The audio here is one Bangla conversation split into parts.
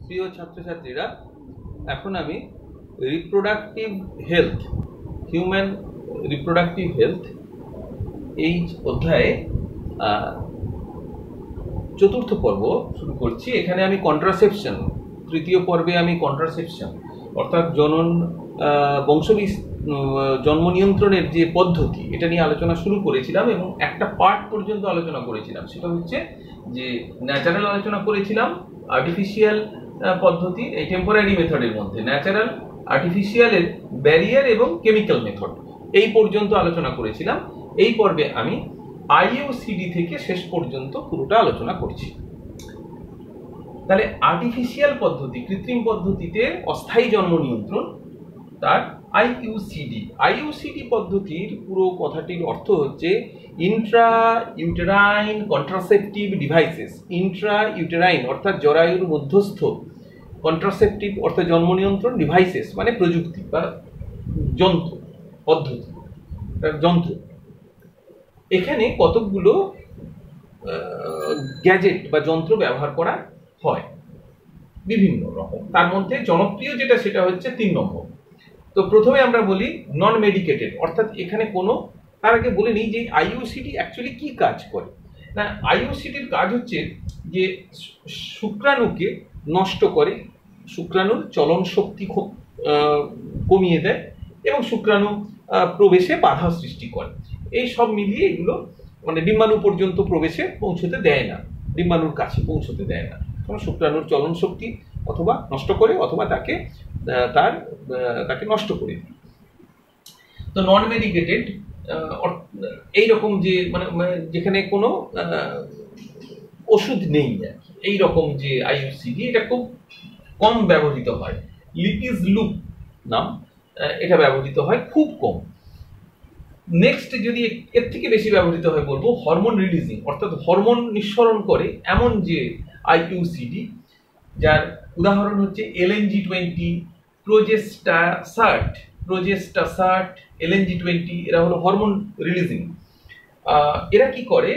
প্রিয় ছাত্রছাত্রীরা, এখন আমি reproductive health, human reproductive health এই অধ্যায়ে চতুর্থ পর্ব শুরু করছি। এখানে আমি কন্ট্রাসেপশন, তৃতীয় পর্বে আমি কন্ট্রাসেপশন অর্থাৎ জন্ম নিয়ন্ত্রণের যে পদ্ধতি এটা নিয়ে আলোচনা শুরু করেছিলাম এবং একটা পার্ট পর্যন্ত আলোচনা করেছিলাম। সেটা হচ্ছে যে ন্যাচারাল আলোচনা করেছিলাম, আর্টিফিশিয়াল পদ্ধতি, এই টেম্পোরারি মেথডের মধ্যে ন্যাচারাল, আর্টিফিশিয়ালের, ব্যারিয়ার এবং কেমিক্যাল মেথড এই পর্যন্ত আলোচনা করেছিলাম। এই পর্বে আমি আইইউসিডি থেকে শেষ পর্যন্ত পুরোটা আলোচনা করছি। তাহলে আর্টিফিশিয়াল পদ্ধতি, কৃত্রিম পদ্ধতিতে অস্থায়ী জন্ম নিয়ন্ত্রণ, তার আইইউসিডি পদ্ধতির পুরো কথাটির অর্থ হচ্ছে Intra uterine contraceptive devices. Intra uterine অর্থাৎ জরায়ুর মধ্যস্থ, কন্ট্রাসেপটিভ অর্থাৎ জন্ম নিয়ন্ত্রণ, ডিভাইসেস মানে প্রযুক্তি বা যন্ত্র, পদ্ধতি, যন্ত্র। এখানে কতকগুলো গ্যাজেট বা যন্ত্র ব্যবহার করা হয় বিভিন্ন রকম। তার মধ্যে জনপ্রিয় যেটা সেটা হচ্ছে 3 নম্বর। তো প্রথমে আমরা বলি নন মেডিকেটেড, অর্থাৎ এখানে কোনো, তার আগে বলে নিই যে আইইউসিডি অ্যাকচুয়ালি কি কাজ করে। না, আইইউসিডির কাজ হচ্ছে যে শুক্রাণুকে নষ্ট করে, শুক্রাণুর চলন শক্তি কমিয়ে দেয় এবং শুক্রাণু প্রবেশে বাধা সৃষ্টি করে। এই সব মিলিয়ে এগুলো মানে ডিম্বাণু পর্যন্ত প্রবেশে পৌঁছতে দেয় না, ডিম্বাণুর কাছে পৌঁছতে দেয় না। শুক্রাণুর চলন শক্তি অথবা নষ্ট করে অথবা তাকে নষ্ট করে দিই। তো নন মেডিকেটেড এইরকম যে মানে যেখানে কোনো ওষুধ নেই এইরকম যে আইইউসিডি, এটা খুব কম ব্যবহৃত হয়। লিপিজ লুপ নাম, এটা ব্যবহৃত হয় খুব কম। নেক্সট যদি এর থেকে বেশি ব্যবহৃত হয় বলবো হরমোন রিলিজিং, অর্থাৎ হরমোন নিঃসরণ করে এমন যে আইইউসিডি, যার উদাহরণ হচ্ছে LNG-20, প্রোজেস্টাসার্ট, LNG-20, এরা হলো হরমোন রিলিজিং। এরা কি করে,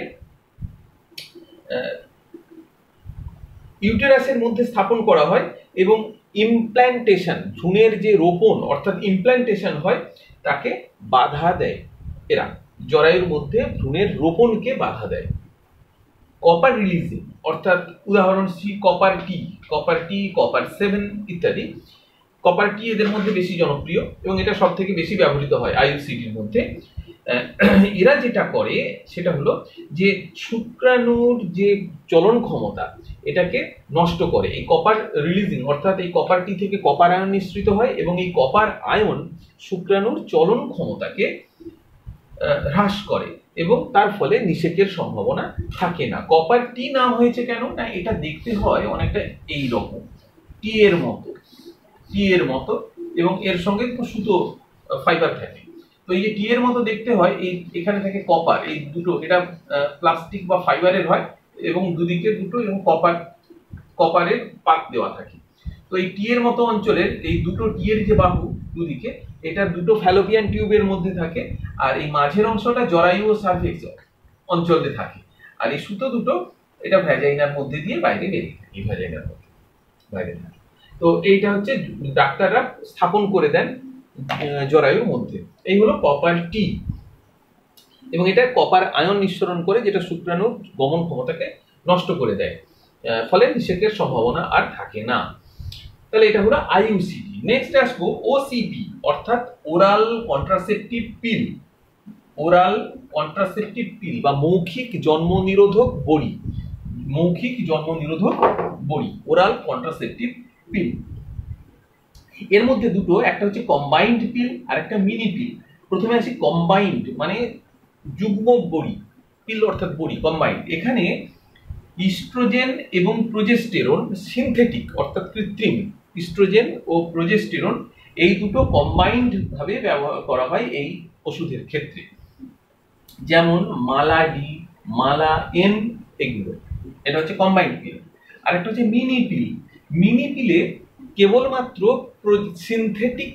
ইউটেরাসের মধ্যে স্থাপন করা হয় এবং ইমপ্ল্যান্টেশন, ভ্রূণের যে রোপণ অর্থাৎ ইমপ্ল্যান্টেশন হয় তাকে বাধা দেয়। এরা জরায়ুর মধ্যে ভ্রূণের রোপণকে বাধা দেয়। কপার রিলিজিং, অর্থাৎ উদাহরণ কপার 7 ইত্যাদি। কপার টি এদের মধ্যে বেশি জনপ্রিয় এবং এটা সব থেকে বেশি ব্যবহৃত হয় আইইউসিডির মধ্যে। এরা যেটা করে সেটা হলো যে শুক্রাণুর যে চলন ক্ষমতা এটাকে নষ্ট করে। এই কপার রিলিজিং অর্থাৎ এই কপার টি থেকে কপার আয়ন নিঃসৃত হয় এবং এই কপার আয়ন শুক্রাণুর চলন ক্ষমতাকে হ্রাস করে এবং তার ফলে নিষেকের সম্ভাবনা থাকে না। কপার টি নাম হয়েছে কেন না, এটা দেখতে হয় অনেকটা এই রকম টি এর মতো এবং এর সঙ্গে সুতো ফাইবার থাকে। তো এই যে টি এর মতো দেখতে হয়, এই এখানে থাকে কপার, এই দুটো, এটা প্লাস্টিক বা ফাইবারের হয় এবং দুদিকে দুটো এবং কপারের পাত দেওয়া থাকে। তো এই টি এর মতো অঞ্চলের এই দুটো টি এর যে বাহু দুদিকে, এটা দুটো ফ্যালোপিয়ান টিউবের মধ্যে থাকে আর এই মাঝের অংশটা জরায়ু ও সার্ভিক্স অঞ্চলে থাকে। আর এই সুতো দুটো এটা ভ্যাজাইনার মধ্যে দিয়ে বাইরে বেরিয়ে থাকে, এই ভ্যাজাইনার মধ্যে বাইরে থাকে। তো এইটা হচ্ছে ডাক্তাররা স্থাপন করে দেন জরায়ুর মধ্যে। এই হলো কপার টি এবং এটা কপার আয়ন নিঃসরণ করে যেটা শুক্রাণুর গমন ক্ষমতাকে নষ্ট করে দেয়, ফলে নিষেকের সম্ভাবনা আর থাকে না। তাহলে এটা হলো আইইউসিডি। নেক্সট আসবো ওসিপি, অর্থাৎ ওরাল কন্ট্রাসেপটিভ পিল বা মৌখিক জন্ম নিরোধক বড়ি। ওরাল কন্ট্রাসেপটিভ পিল, এর মধ্যে দুটো, একটা হচ্ছে কম্বাইন্ড পিল আর একটা মিনি পিল। প্রথমে আসি কম্বাইন্ড, মানে যুগ্ম বড়ি, পিল অর্থাৎ বড়ি কম্বাইন্ড। এখানে ইস্ট্রোজেন এবং প্রোজেস্টেরন সিনথেটিক অর্থাৎ কৃত্রিম, ইস্ট্রোজেন ও প্রোজেস্টেরন এই দুটো কম্বাইন্ড ভাবে ব্যবহার করা হয় এই ওষুধের ক্ষেত্রে। যেমন মালা এন, এগুলো এটা হচ্ছে কম্বাইন্ড পিল। আর একটা হচ্ছে মিনি পিলে কেবলমাত্র সিনথেটিক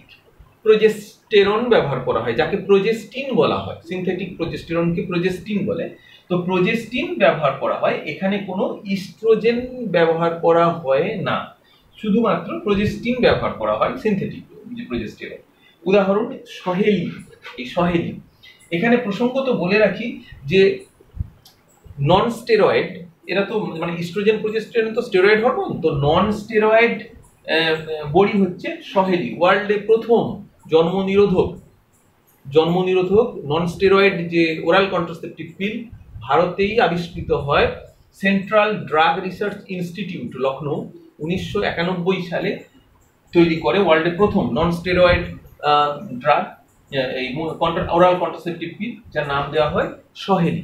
প্রোজেস্টেরন ব্যবহার করা হয়, যাকে প্রোজেস্টিন বলা হয়। সিনথেটিক প্রোজেস্টেরনকে প্রোজেস্টিন বলে। তো প্রোজেস্টিন ব্যবহার করা হয়, এখানে কোনো ইস্ট্রোজেন ব্যবহার করা হয় না। শুধুমাত্র প্রজেস্টিন ব্যবহার করা হয়, সিনথেটিক যে প্রজেস্টেরন। উদাহরণ সহেলি। এই সহেলি, এখানে প্রসঙ্গত বলে রাখি যে নন স্টেরয়েড, এরা তো মানে ইস্ট্রোজেন প্রজেস্টেরন তো স্টেরয়েড হরমোন, তো নন স্টেরয়েড বডি হচ্ছে সহেলি। ওয়ার্ল্ডে প্রথম জন্ম নিরোধক নন স্টেরয়েড যে ওরাল কন্ট্রাসেপটিভ পিল ভারতেই আবিষ্কৃত হয়। Central drug research institute Lucknow 1991 সালে তৈরি করে ওয়ার্ল্ডে প্রথম নন স্টেরয়েড ড্রাগ, এই ওরাল কন্ট্রাসেপটিভ পিল, যার নাম দেওয়া হয় সহেলি।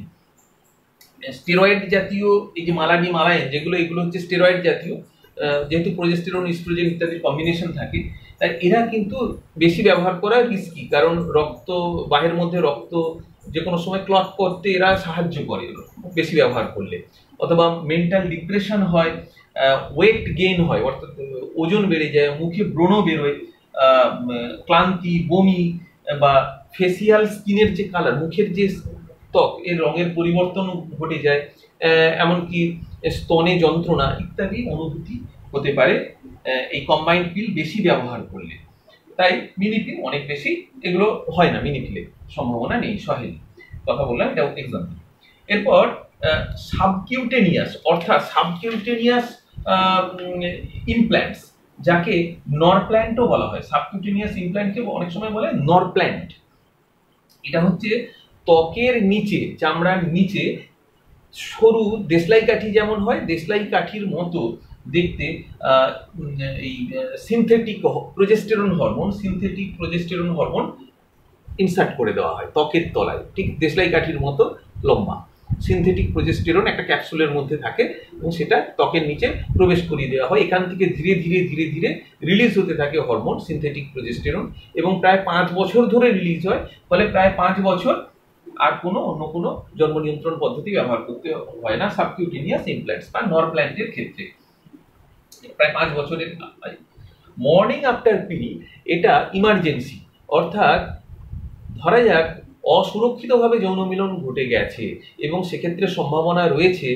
স্টেরয়েড জাতীয় এই যে মালায়ন যেগুলো, এগুলো হচ্ছে স্টেরয়েড জাতীয়, যেহেতু প্রজেস্টেরন ইস্ট্রোজেন ইত্যাদির কম্বিনেশন থাকে, তাই এরা কিন্তু বেশি ব্যবহার করা রিস্কি, কারণ বাহের মধ্যে রক্ত যে কোনো সময় ক্লট করতে এরা সাহায্য করে বেশি ব্যবহার করলে, অথবা মেন্টাল ডিপ্রেশন হয়, ওয়েট গেইন হয়, অর্থাৎ ওজন বেড়ে যায়, মুখে ব্রণ বেরোয়, ক্লান্তি, বমি, বা ফেসিয়াল স্কিনের যে কালার, মুখের যে ত্বক এর রঙের পরিবর্তন ঘটে যায়, এমনকি স্তনে যন্ত্রণা ইত্যাদি অনুভূতি হতে পারে এই কম্বাইন্ড পিল বেশি ব্যবহার করলে। তাই মিনি পিল অনেক বেশি এগুলো হয় না, মিনি পিলের সম্ভাবনা নেই। সহেলি কথা বললাম, এটা এক্সাম্পল। এরপর সাবকিউটেনিয়াস, অর্থাৎ সাবকিউটেনিয়াস ইমপ্ল্যান্টস, যাকে নরপ্ল্যান্টও বলা হয়। সাবকিউটেনিয়াস ইমপ্ল্যান্টকে অনেক সময় বলে নরপ্ল্যান্ট। এটা হচ্ছে ত্বকের নিচে, চামড়ার নিচে সরু দেশলাই কাঠি যেমন হয়, দেশলাই কাঠির মতো দেখতে এই সিনথেটিক প্রজেস্টেরন হরমোন ইনসার্ট করে দেওয়া হয় ত্বকের তলায়, ঠিক দেশলাই কাঠির মতো লম্বা সিনথেটিক প্রজেস্টেরন একটা ক্যাপসুলের মধ্যে থাকে, এবং সেটা ত্বকের নিচে প্রবেশ করিয়ে দেওয়া হয়। এখান থেকে ধীরে ধীরে রিলিজ হতে থাকে হরমোন সিনথেটিক প্রজেস্টেরন, এবং প্রায় 5 বছর ধরে রিলিজ হয়। ফলে প্রায় 5 বছর আর অন্য কোনো জন্ম নিয়ন্ত্রণ পদ্ধতি ব্যবহার করতে হয় না সাবকিউটেনিয়াস ইমপ্ল্যান্টস বা নরপ্ল্যান্টের ক্ষেত্রে, প্রায় 5 বছরের। মর্নিং আফটার পিল, এটা ইমার্জেন্সি, অর্থাৎ ধরা যাক অসুরক্ষিতভাবে যৌন মিলন ঘটে গেছে এবং সেক্ষেত্রে সম্ভাবনা রয়েছে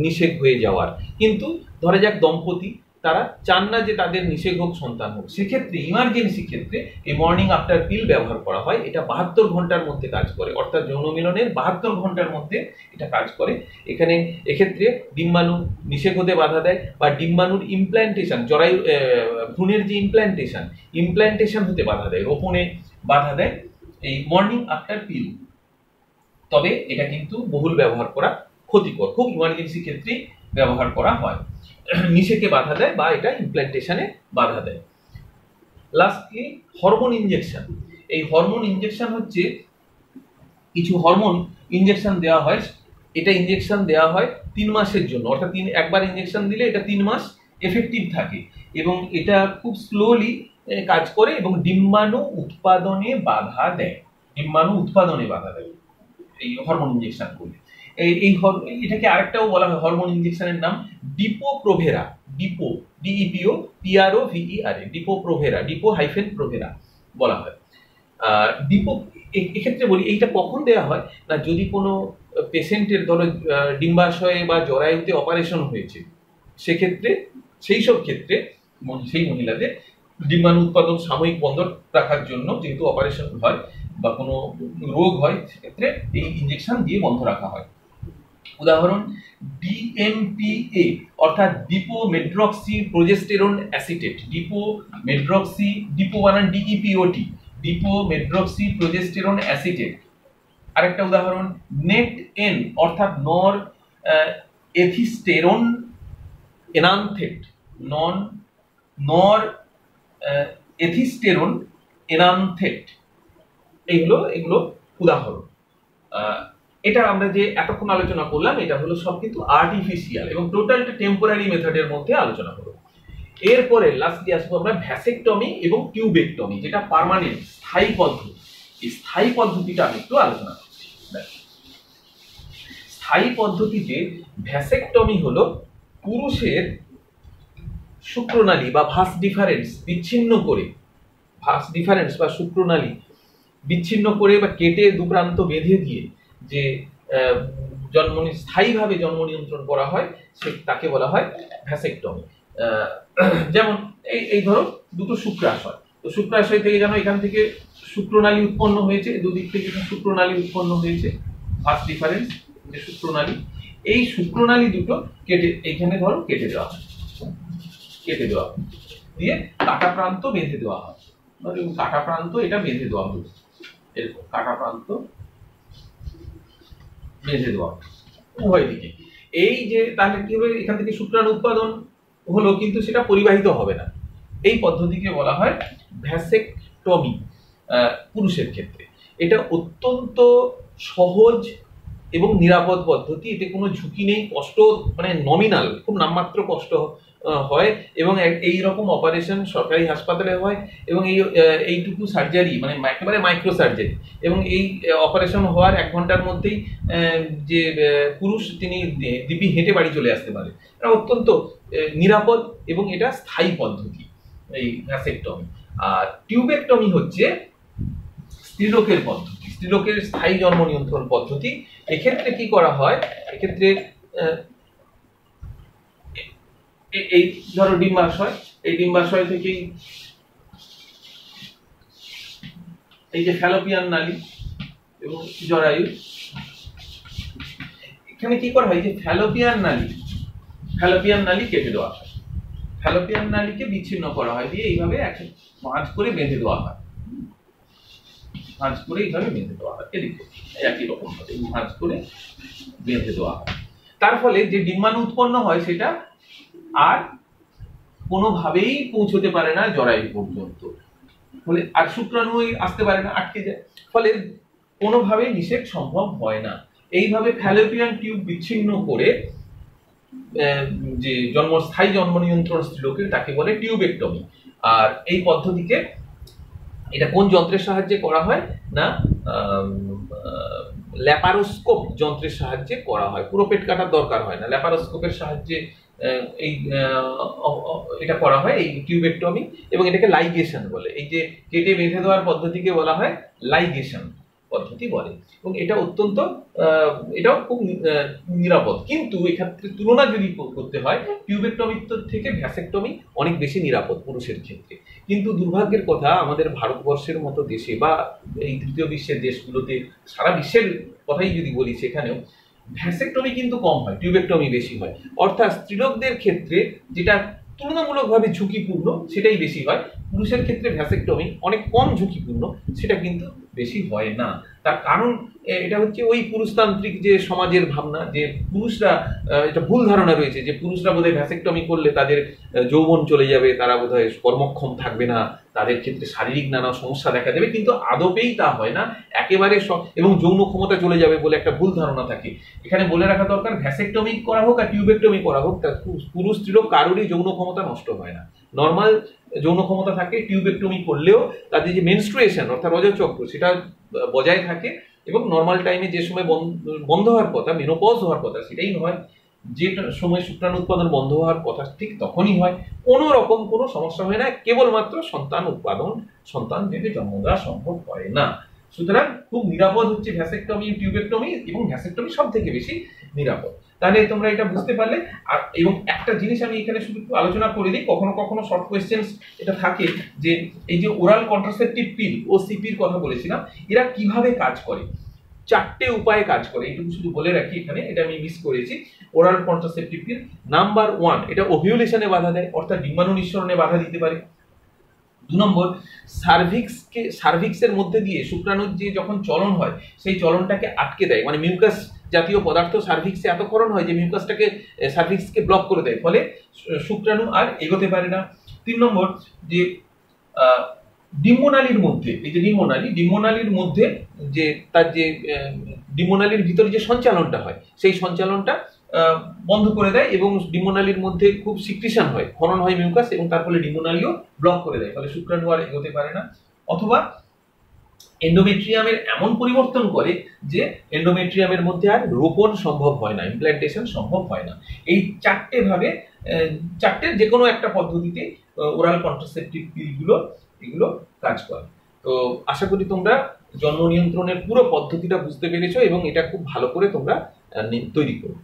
নিষেক হয়ে যাওয়ার, কিন্তু ধরা যাক দম্পতি তারা চান না যে তাদের নিষেক হোক, সন্তান হোক, সেক্ষেত্রে ইমার্জেন্সি ক্ষেত্রে এই মর্নিং আফটার পিল ব্যবহার করা হয়। এটা 72 ঘন্টার মধ্যে কাজ করে, অর্থাৎ যৌন মিলনের 72 ঘন্টার মধ্যে এটা কাজ করে। এক্ষেত্রে ডিম্বাণু নিষেক হতে বাধা দেয়, বা ডিম্বাণুর ইমপ্ল্যান্টেশন, ভ্রূণের যে ইমপ্ল্যান্টেশন হতে বাধা দেয়, রোপণে বাধা দেয় এই মর্নিং আফটার পিল। তবে এটা কিন্তু বহুল ব্যবহার করা ক্ষতিকর, খুব ইমার্জেন্সি ক্ষেত্রে ব্যবহার করা হয়, নিষেকে বাধা দেয় বা এটা ইমপ্ল্যান্টেশনে বাধা দেয়। Lastly hormone injection. এই হরমোন ইনজেকশন হচ্ছে কিছু হরমোন ইনজেকশন দেওয়া হয়, এটা ইনজেকশন দেওয়া হয় 3 মাসের জন্য, অর্থাৎ একবার ইনজেকশন দিলে এটা 3 মাস এফেক্টিভ থাকে, এবং এটা খুব স্লোলি কাজ করে এবং ডিম্বাণু উৎপাদনে বাধা দেয়, এই হরমোন ইনজেকশন করলে। এটাকে আরেকটাও বলা হয় হরমোন ইনজেকশনের নাম ডিপো-প্রোভেরা, ডিপো-প্রোভেরা বলা হয়। এক্ষেত্রে বলি এইটা কখন দেওয়া হয় না, যদি কোনো পেশেন্টের ধরো ডিম্বাশয়ে বা জরায়ুতে অপারেশন হয়েছে, সেক্ষেত্রে সেই মহিলাদের ডিম্বাণু উৎপাদন সাময়িক বন্ধ রাখার জন্য, যেহেতু অপারেশন হয় বা কোনো রোগ হয়, সেক্ষেত্রে এই ইনজেকশন দিয়ে বন্ধ রাখা হয়। উদাহরণ ডিএমপিএ, অর্থাৎ ডিপোমেড্রক্সি প্রোজেস্টেরন অ্যাসিটেট, ডিপো বানান ডিইপিওটি, ডিপোমেড্রক্সি প্রোজেস্টেরন অ্যাসিটেট। আরেকটা উদাহরণ নেট এন, অর্থাৎ নর এথিস্টেরন এনান্থেট, এথিস্টেরন এনান্থেট। এগুলো উদাহরণ। এটা আমরা যে এতক্ষণ আলোচনা করলাম, এটা হলো সব কিন্তু আর্টিফিশিয়াল এবং টোটালটা টেম্পোরারি মেথডের মধ্যে আলোচনা হলো। এরপরে লাস্টলি আসবো আমরা ভ্যাসেকটমি এবং টিউবেকটমি, যেটা পার্মানেন্ট, স্থায়ী পদ্ধতি। এই স্থায়ী পদ্ধতিটা আমি একটু আলোচনা করছি। স্থায়ী পদ্ধতিতে ভ্যাসেকটমি হলো পুরুষের শুক্রনালী বা ভাস ডিফারেন্স বা শুক্রনালী বিচ্ছিন্ন করে বা কেটে দুপ্রান্ত বেঁধে দিয়ে যে স্থায়ীভাবে জন্ম নিয়ন্ত্রণ করা হয়, তাকে বলা হয় ভ্যাসেকটমি। যেমন এই এই ধরো দুটো শুক্রাশয়, তো শুক্রাশয় থেকে জানো এখান থেকে শুক্রনালী উৎপন্ন হয়েছে, দুদিক থেকে শুক্রনালী উৎপন্ন হয়েছে, ফার্স্ট ডিফারেন্স যে শুক্রনালী। এই শুক্রনালী দুটো কেটে এইখানে ধরো কেটে দেওয়া হয়, কেটে দেওয়া হয়, দিয়ে কাটা প্রান্ত বেঁধে দেওয়া হয়, কাটা প্রান্ত এটা বেঁধে দেওয়া হলো, এরকম কাটা প্রান্ত বেঁধে দেওয়া উভয় দিকে। এই যে তাহলে কি হবে, এখান থেকে শুক্রাণু উৎপাদন হলো কিন্তু সেটা পরিবাহিত হবে না, এই পদ্ধতিকে বলা হয় ভ্যাসেকটমি পুরুষের ক্ষেত্রে। এটা অত্যন্ত সহজ এবং নিরাপদ পদ্ধতি, এতে কোনো ঝুঁকি নেই, কষ্ট মানে নমিনাল, খুব নামমাত্র কষ্ট হয়, এবং এই রকম অপারেশন সরকারি হাসপাতালে হয়, এবং এইটুকু সার্জারি মানে একেবারে মাইক্রো সার্জারি, এবং এই অপারেশন হওয়ার 1 ঘন্টার মধ্যেই যে পুরুষ তিনি দিব্যি হেঁটে বাড়ি চলে আসতে পারে। এটা অত্যন্ত নিরাপদ এবং এটা স্থায়ী পদ্ধতি এই ভ্যাসেকটমি। আর টিউবেকটমি হচ্ছে স্ত্রীলোকের পদ্ধতি, স্ত্রীলোকের স্থায়ী জন্ম নিয়ন্ত্রণ পদ্ধতি। এক্ষেত্রে কি করা হয়, এক্ষেত্রে এই ধরো ডিম্বাশয়, এই ডিম্বাশয় থেকেই এই যে ফ্যালোপিয়ান নালী এবং জরায়ু, এখানে কি করা হয়, যে ফ্যালোপিয়ান নালী কেটে দেওয়া হয়, ফ্যালোপিয়ান নালীকে বিচ্ছিন্ন করা হয়, দিয়ে এইভাবে ভাঁজ করে বেঁধে দেওয়া হয়, ভাঁজ করে এইভাবে বেঁধে দেওয়া হয়, এদিকে একই রকম ভাবে ভাঁজ করে বেঁধে দেওয়া হয়। তার ফলে যে ডিম্বাণু উৎপন্ন হয় সেটা আর কোনোভাবেই পৌঁছতে পারে না জরায়ু পর্যন্ত, ফলে আর শুক্রাণু আসতে পারে না, আটকে যায়, ফলে কোনোভাবেই নিষেক সম্ভব হয় না। এইভাবে ফ্যালোপিয়ান টিউব বিচ্ছিন্ন করে যে স্থায়ী জন্ম নিয়ন্ত্রণ স্ত্রীলোকের, তাকে বলে টিউবেকটমি। আর এই পদ্ধতিকে এটা কোন যন্ত্রের সাহায্যে করা হয় না, ল্যাপারোস্কোপ যন্ত্রের সাহায্যে করা হয়, পুরো পেট কাটার দরকার হয় না, ল্যাপারোস্কোপের সাহায্যে এই এটা করা হয় এই টিউবেকটমি, এবং এটাকে লাইগেশন বলে, এই যে কেটে বেঁধে দেওয়ার পদ্ধতিকে বলা হয় লাইগেশন পদ্ধতি বলে, এবং এটা অত্যন্ত এটাও খুব নিরাপদ। কিন্তু এক্ষেত্রে তুলনা যদি করতে হয়, টিউবেকটমির থেকে ভ্যাসেকটমি অনেক বেশি নিরাপদ পুরুষের ক্ষেত্রে। কিন্তু দুর্ভাগ্যের কথা, আমাদের ভারতবর্ষের মতো দেশে বা এই তৃতীয় বিশ্বের দেশগুলোতে, সারা বিশ্বের কথাই যদি বলি, সেখানেও ভ্যাসেকটমি কিন্তু কম হয়, টিউবেকটমি বেশি হয়। অর্থাৎ স্ত্রীলোকদের ক্ষেত্রে যেটা তুলনামূলকভাবে ঝুঁকিপূর্ণ সেটাই বেশি হয়, পুরুষের ক্ষেত্রে ভ্যাসেকটমি অনেক কম ঝুঁকিপূর্ণ, সেটা কিন্তু বেশি হয় না। তার কারণ এটা হচ্ছে ওই পুরুষতান্ত্রিক যে সমাজের ভাবনা, যে পুরুষরা, এটা ভুল ধারণা রয়েছে যে পুরুষরা বোধহয় ভ্যাসেকটমি করলে তাদের যৌবন চলে যাবে, তারা বোধহয় কর্মক্ষম থাকবে না, তাদের ক্ষেত্রে শারীরিক নানা সমস্যা দেখা দেবে, কিন্তু আদপেই তা হয় না, একেবারে এবং যৌন ক্ষমতা চলে যাবে বলে একটা ভুল ধারণা থাকে। এখানে বলে রাখা দরকার, ভ্যাসেকটমি করা হোক আর টিউবেকটমি করা হোক, তার পুরুষ স্ত্রীলোক কারোরই যৌন ক্ষমতা নষ্ট হয় না, নর্মাল যৌন ক্ষমতা থাকে। টিউবেকটমি করলেও তাদের যে মেনস্ট্রুয়েশন অর্থাৎ রজচক্র সেটা বজায় থাকে, এবং নর্মাল টাইমে যে সময় বন্ধ হওয়ার কথা, মেনোপজ হওয়ার কথা, সেটাই হয়, যে সময় শুক্রাণু উৎপাদন বন্ধ হওয়ার কথা ঠিক তখনই হয়, কোনো রকম কোনো সমস্যা হয় না, কেবলমাত্র সন্তান উৎপাদন, সন্তান পেটে জন্ম দেওয়া সম্ভব হয় না। সুতরাং খুব নিরাপদ হচ্ছে ভ্যাসেকটমি, টিউবেকটমি, এবং ভ্যাসেকটমি সব থেকে বেশি নিরাপদ। তাহলে তোমরা এটা বুঝতে পারলে। আর এবং একটা জিনিস আমি এখানে শুধু একটু আলোচনা করে দিই, কখনো কখনো শর্ট কোয়েশ্চেন্স এটা থাকে, যে এই যে ওরাল কন্ট্রাসেপটিভ পিল, ওসিপির কথা বলেছিলাম, এরা কিভাবে কাজ করে, 4টে উপায়ে কাজ করে, এইটুকু শুধু বলে রাখি এখানে, এটা আমি মিস করেছি। ওরাল কন্ট্রাসেপটিভ পিল, নাম্বার 1, এটা ওভিউলেশনে বাধা দেয়, অর্থাৎ ডিম্বাণু নিঃসরণে বাধা দিতে পারে। 2 নম্বর, সার্ভিক্সের মধ্যে দিয়ে শুক্রাণুর যে যখন চলন হয় সেই চলনটাকে আটকে দেয়, মানে মিউকাস জাতীয় পদার্থ সার্ভিক্সে এতক্ষরণ হয় যে মিউকাসটাকে, সার্ভিক্সকে ব্লক করে দেয়, ফলে শুক্রাণু আর এগোতে পারে না। 3 নম্বর, যে ডিম্বনালীর মধ্যে, এই যে ডিম্বনালীর মধ্যে যে তার যে ডিম্বনালীর ভিতরে যে সঞ্চালনটা হয়, সেই সঞ্চালনটা বন্ধ করে দেয়, এবং ডিম্বনালীর মধ্যে খুব সিক্রিশন হয়, ক্ষরণ হয় মিউকাস, এবং তার ফলে ডিম্বনালীও ব্লক করে দেয়, ফলে শুক্রাণু আর এগোতে পারে না। অথবা এন্ডোমেট্রিয়ামের এমন পরিবর্তন করে যে এন্ডোমেট্রিয়ামের মধ্যে আর রোপণ সম্ভব হয় না, ইমপ্ল্যান্টেশন সম্ভব হয় না। এই 4টে ভাবে, 4টের যে কোনো একটা পদ্ধতিতে ওরাল কন্ট্রাসেপটিভ পিলগুলো এগুলো কাজ করে। তো আশা করি তোমরা জন্ম নিয়ন্ত্রণের পুরো পদ্ধতিটা বুঝতে পেরেছো, এবং এটা খুব ভালো করে তোমরা তৈরি করো।